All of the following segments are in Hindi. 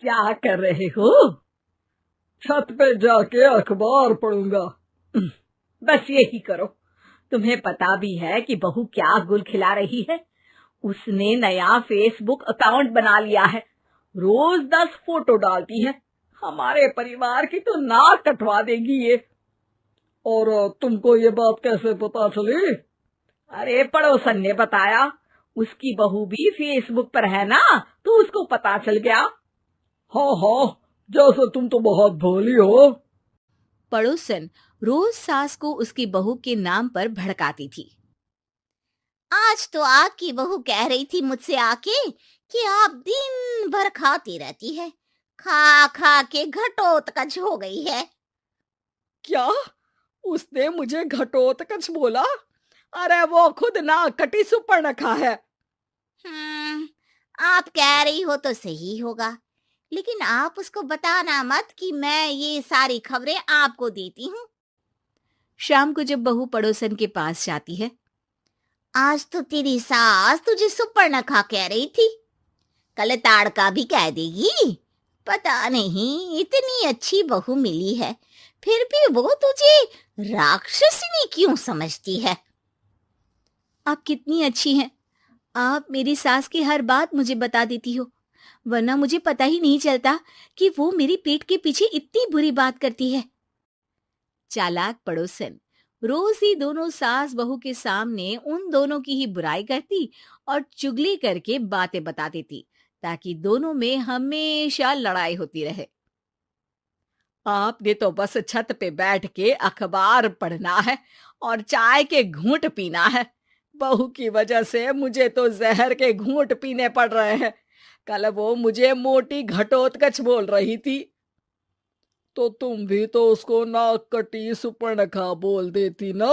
क्या कर रहे हो? छत पे जाके अखबार पढ़ूंगा। बस यही करो। तुम्हें पता भी है कि बहू क्या गुल खिला रही है? उसने नया फेसबुक अकाउंट बना लिया है। रोज 10 फोटो डालती है। हमारे परिवार की तो नाक कटवा देगी ये। और तुमको ये बात कैसे पता चली? अरे पड़ोसन ने बताया। उसकी बहू भी फेसबुक पर है ना, तो उसको पता चल गया। हाँ हाँ, जैसे तुम तो बहुत भोली हो। पड़ोसन रोज सास को उसकी बहू के नाम पर भड़काती थी। आज तो आपकी बहू कह रही थी मुझसे आके कि आप दिन भर खाती रहती है, खा खा के घटोत्कच हो गई है। क्या? उसने मुझे घटोत्कच बोला? अरे वो खुद ना कटी सुपर्णखा है। आप कह रही हो तो सही होगा, लेकिन आप उसको बताना मत कि मैं ये सारी खबरें आपको देती हूँ। शाम को जब बहू पड़ोसन के पास जाती है, आज तो तेरी सास तुझे सुपर्णखा कह रही थी, कल ताड़का भी कह देगी। पता नहीं इतनी अच्छी बहू मिली है, फिर भी वो तुझे राक्षसिनी क्यों समझती है? आप कितनी अच्छी हैं। आप मेरी सास की हर बात मुझे बता देती हो, वरना मुझे पता ही नहीं चलता कि वो मेरी पीठ के पीछे इतनी बुरी बात करती है। चालाक पड़ोसन रोज ही दोनों सास बहू के सामने उन दोनों की ही बुराई करती और चुगली करके बातें बता देती, ताकि दोनों में हमेशा लड़ाई होती रहे। आपने तो बस छत पे बैठ के अखबार पढ़ना है और चाय के घूंट पीना है। बहू की वजह से मुझे तो जहर के घूंट पीने पड़ रहे हैं। कल वो मुझे मोटी घटोत्कच बोल रही थी। तो तुम भी तो उसको नाक कटी सुपर्णखा बोल देती ना।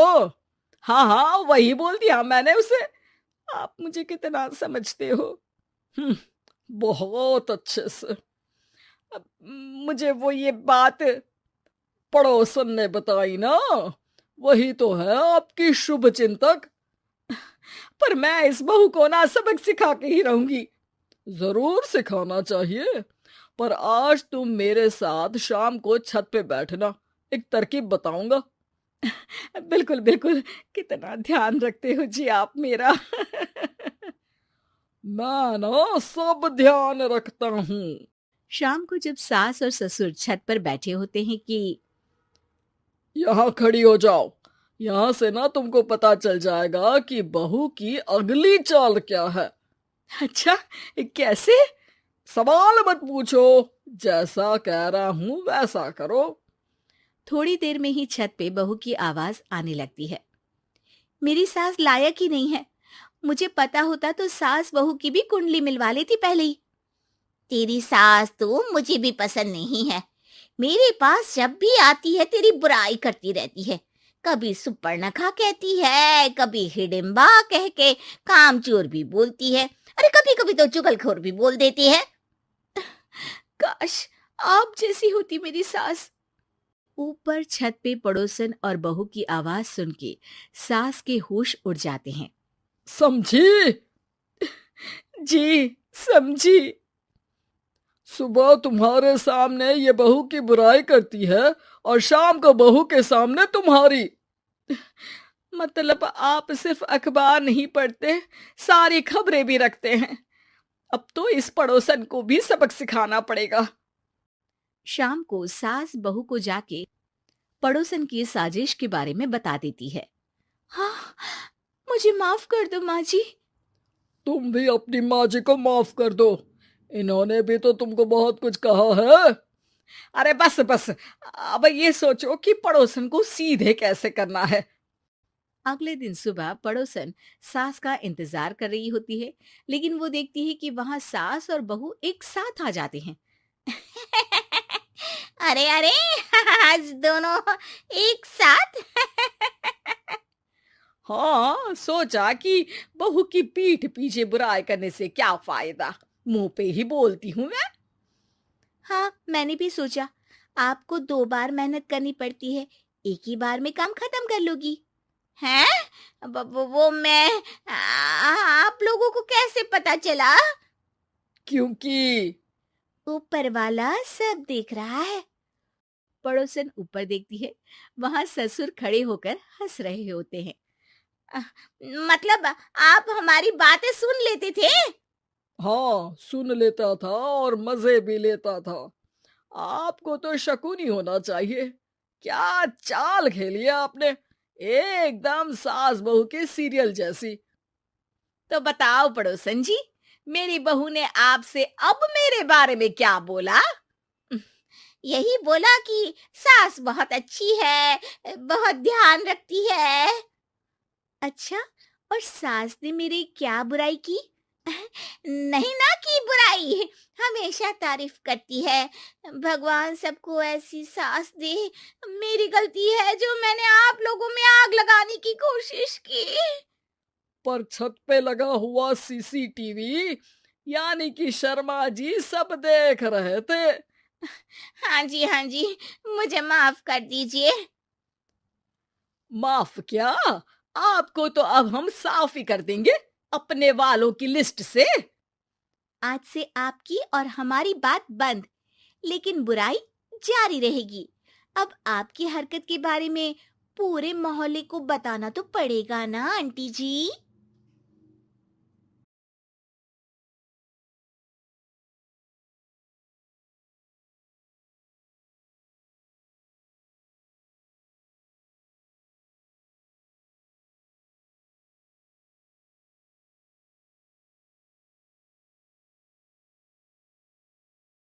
हाँ हाँ, वही बोल दिया मैंने उसे। आप मुझे कितना समझते हो। बहुत अच्छे से। अब मुझे वो ये बात पड़ोसन ने बताई ना, वही तो है आपकी शुभ चिंतक। पर मैं इस बहू को ना सबक सिखा के ही रहूंगी। जरूर सिखाना चाहिए, पर आज तुम मेरे साथ शाम को छत पे बैठना, एक तरकीब बताऊंगा। बिल्कुल बिल्कुल, कितना ध्यान रखते हो जी आप मेरा। मैं ना सब ध्यान रखता हूँ। शाम को जब सास और ससुर छत पर बैठे होते हैं कि यहाँ खड़ी हो जाओ, यहाँ से ना तुमको पता चल जाएगा कि बहू की अगली चाल क्या है। अच्छा, कैसे? सवाल मत पूछो, जैसा कह रहा हूं वैसा करो। थोड़ी देर में ही छत पे बहू की आवाज आने लगती है। मेरी सास लायक ही नहीं है, मुझे पता होता तो सास बहू की भी कुंडली मिलवा लेती पहले ही। तेरी सास तो मुझे भी पसंद नहीं है, मेरे पास जब भी आती है तेरी बुराई करती रहती है। कभी सुपर्णखा कहती है, कभी हिडिंबा कह के कामचोर भी बोलती है, अरे कभी कभी तो चुगलखोर भी बोल देती है। काश आप जैसी होती मेरी सास। ऊपर छत पे पड़ोसन और बहू की आवाज सुन के सास के होश उड़ जाते हैं। समझी? जी समझी। सुबह तुम्हारे सामने ये बहू की बुराई करती है और शाम को बहू के सामने तुम्हारी। मतलब आप सिर्फ अखबार नहीं पढ़ते, सारी खबरें भी रखते हैं। अब तो इस पड़ोसन को भी सबक सिखाना पड़ेगा। शाम को सास बहू को जाके पड़ोसन की साजिश के बारे में बता देती है। हाँ, मुझे माफ कर दो माँ जी। तुम भी अपनी माँ जी को माफ कर दो, इन्होंने भी तो तुमको बहुत कुछ कहा है। अरे बस बस, अब ये सोचो कि पड़ोसन को सीधे कैसे करना है। अगले दिन सुबह पड़ोसन सास का इंतजार कर रही होती है, लेकिन वो देखती है कि वहां सास और बहू एक साथ आ जाते हैं। अरे अरे, आज दोनों एक साथ। हाँ, सोचा कि बहू की पीठ पीछे बुराई करने से क्या फायदा, मुंह पे ही बोलती हूँ मैं। हाँ, मैंने भी सोचा आपको 2 बार मेहनत करनी पड़ती है, एक ही बार में काम खत्म कर लोगी। हैं? वो मैं आप लोगों को कैसे पता चला? क्योंकि ऊपर वाला सब देख रहा है। पड़ोसन ऊपर देखती है, वहां ससुर खड़े होकर हंस रहे होते हैं। अ, मतलब आप हमारी बातें सुन लेते थे? हाँ, सुन लेता था और मजे भी लेता था। आपको तो शकुन ही होना चाहिए। क्या चाल खेली है आपने, एकदम सास बहू के सीरियल जैसी। तो बताओ पड़ोसन जी, मेरी बहू ने आपसे अब मेरे बारे में क्या बोला? यही बोला कि सास बहुत अच्छी है, बहुत ध्यान रखती है। अच्छा, और सास ने मेरी क्या बुराई की? नहीं ना की बुराई, हमेशा तारीफ करती है। भगवान सबको ऐसी सास दे। मेरी गलती है जो मैंने आप लोगों में आग लगाने की कोशिश की। पर छत पे लगा हुआ सीसीटीवी यानी कि शर्मा जी सब देख रहे थे। हाँ जी, मुझे माफ कर दीजिए। माफ क्या, आपको तो अब हम साफ ही कर देंगे अपने वालों की लिस्ट से। आज से आपकी और हमारी बात बंद, लेकिन बुराई जारी रहेगी। अब आपकी हरकत के बारे में पूरे मोहल्ले को बताना तो पड़ेगा ना आंटी जी।